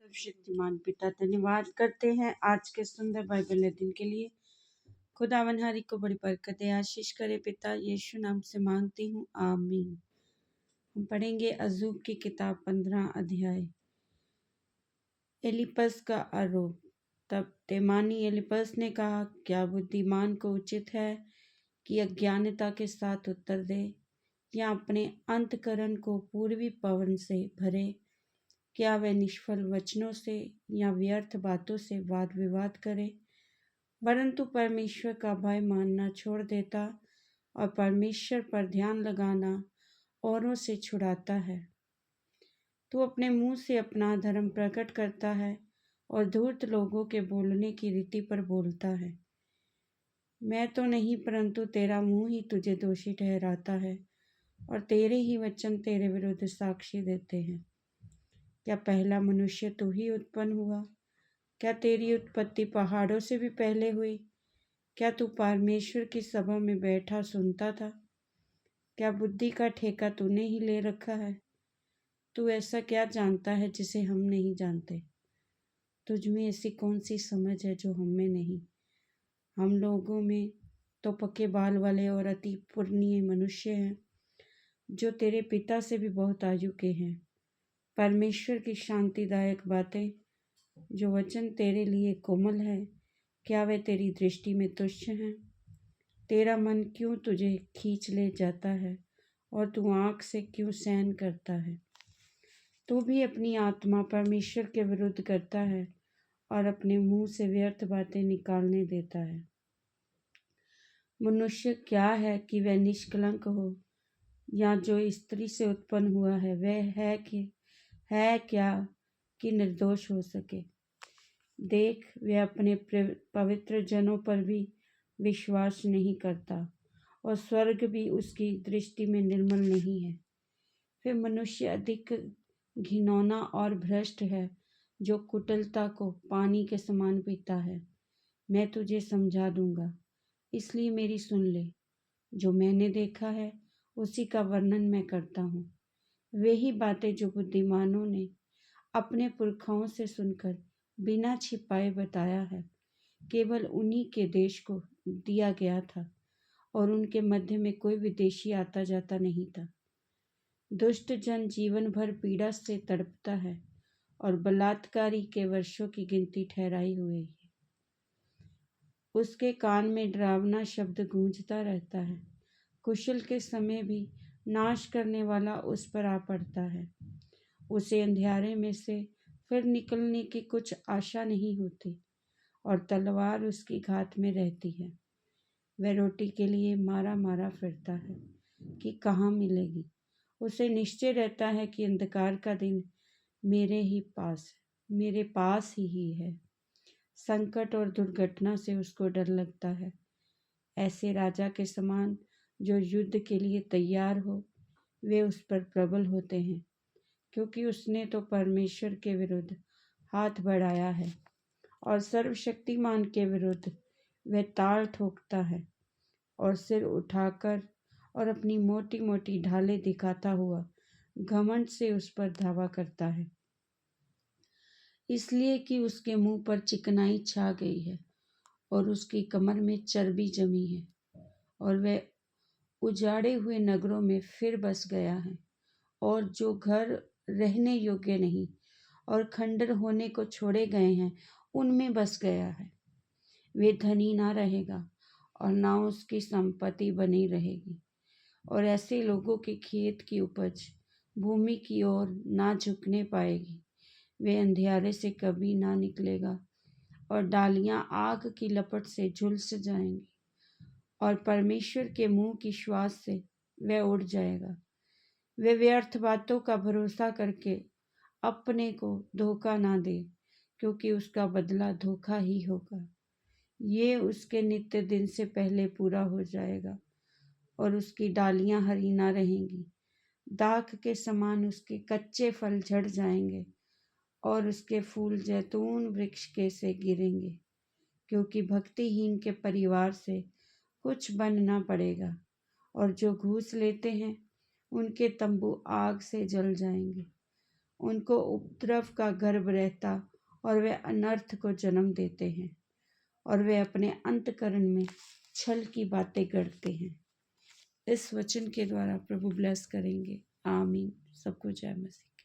सर्वशक्तिमान पिता धन्यवाद करते हैं आज के सुंदर बाइबल अध्ययन के लिए। खुदावन हरी को बड़ी बरकत दे, आशीष करे पिता, यीशु नाम से मांगती हूँ, आमीन। हम पढ़ेंगे अज़ूब की किताब 15 अध्याय। एलिपस का आरोप। तब तेमानी एलिपस ने कहा, क्या बुद्धिमान को उचित है कि अज्ञानता के साथ उत्तर दे या अपने अंतकरण को पूर्वी पवन से भरे? क्या वह निष्फल वचनों से या व्यर्थ बातों से वाद विवाद करे? परंतु परमेश्वर का भय मानना छोड़ देता और परमेश्वर पर ध्यान लगाना औरों से छुड़ाता है। तू अपने मुंह से अपना धर्म प्रकट करता है और धूर्त लोगों के बोलने की रीति पर बोलता है। मैं तो नहीं, परंतु तेरा मुंह ही तुझे दोषी ठहराता है और तेरे ही वचन तेरे विरुद्ध साक्षी देते हैं। क्या पहला मनुष्य तू ही उत्पन्न हुआ? क्या तेरी उत्पत्ति पहाड़ों से भी पहले हुई? क्या तू परमेश्वर की सभा में बैठा सुनता था? क्या बुद्धि का ठेका तूने ही ले रखा है? तू ऐसा क्या जानता है जिसे हम नहीं जानते? तुझ में ऐसी कौन सी समझ है जो हम में नहीं? हम लोगों में तो पक्के बाल वाले और अति पुरनीय मनुष्य हैं, जो तेरे पिता से भी बहुत आयु के हैं। परमेश्वर की शांतिदायक बातें, जो वचन तेरे लिए कोमल है, क्या वे तेरी दृष्टि में तुच्छ हैं? तेरा मन क्यों तुझे खींच ले जाता है और तू आँख से क्यों सहन करता है? तू भी अपनी आत्मा परमेश्वर के विरुद्ध करता है और अपने मुंह से व्यर्थ बातें निकालने देता है। मनुष्य क्या है कि वह निष्कलंक हो, या जो स्त्री से उत्पन्न हुआ है वह है क्या कि निर्दोष हो सके? देख, वह अपने पवित्र जनों पर भी विश्वास नहीं करता और स्वर्ग भी उसकी दृष्टि में निर्मल नहीं है। फिर मनुष्य अधिक घिनौना और भ्रष्ट है, जो कुटिलता को पानी के समान पीता है। मैं तुझे समझा दूंगा, इसलिए मेरी सुन ले। जो मैंने देखा है उसी का वर्णन मैं करता हूँ। वे ही बातें जो बुद्धिमानों ने अपने पुरखाओं से सुनकर बिना छिपाए बताया है। केवल उन्हीं के देश को दिया गया था और उनके मध्य में कोई विदेशी आता जाता नहीं था। दुष्ट जन जीवन भर पीड़ा से तड़पता है और बलात्कारी के वर्षों की गिनती ठहराई हुई है। उसके कान में डरावना शब्द गूंजता रहता है। कुशल के समय भी नाश करने वाला उस पर आ पड़ता है। उसे अंधियारे में से फिर निकलने की कुछ आशा नहीं होती और तलवार उसकी घात में रहती है। वह रोटी के लिए मारा मारा फिरता है कि कहाँ मिलेगी। उसे निश्चय रहता है कि अंधकार का दिन मेरे पास ही है। संकट और दुर्घटना से उसको डर लगता है। ऐसे राजा के समान जो युद्ध के लिए तैयार हो, वे उस पर प्रबल होते हैं, क्योंकि उसने तो परमेश्वर के विरुद्ध हाथ बढ़ाया है और सर्वशक्तिमान के विरुद्ध वह ताल ठोकता है और सिर उठाकर और अपनी मोटी मोटी ढालें दिखाता हुआ घमंड से उस पर धावा करता है, इसलिए कि उसके मुंह पर चिकनाई छा गई है और उसकी कमर में चर्बी जमी है और वह उजाड़े हुए नगरों में फिर बस गया है और जो घर रहने योग्य नहीं और खंडर होने को छोड़े गए हैं उनमें बस गया है। वे धनी ना रहेगा और ना उसकी संपत्ति बनी रहेगी और ऐसे लोगों के खेत की उपज भूमि की ओर ना झुकने पाएगी। वे अंधियारे से कभी ना निकलेगा और डालियां आग की लपट से झुलस जाएंगी और परमेश्वर के मुंह की श्वास से वह उड़ जाएगा। वे व्यर्थ बातों का भरोसा करके अपने को धोखा ना दे, क्योंकि उसका बदला धोखा ही होगा। ये उसके नित्य दिन से पहले पूरा हो जाएगा और उसकी डालियां हरी ना रहेंगी। दाख के समान उसके कच्चे फल झड़ जाएंगे और उसके फूल जैतून वृक्ष के से गिरेंगे, क्योंकि भक्तिहीन के परिवार से कुछ बनना पड़ेगा और जो घूस लेते हैं उनके तंबू आग से जल जाएंगे उनको उपद्रव का गर्भ रहता और वे अनर्थ को जन्म देते हैं और वे अपने अंतकरण में छल की बातें करते हैं। इस वचन के द्वारा प्रभु ब्लेस करेंगे। आमीन। सबको जय मसीह।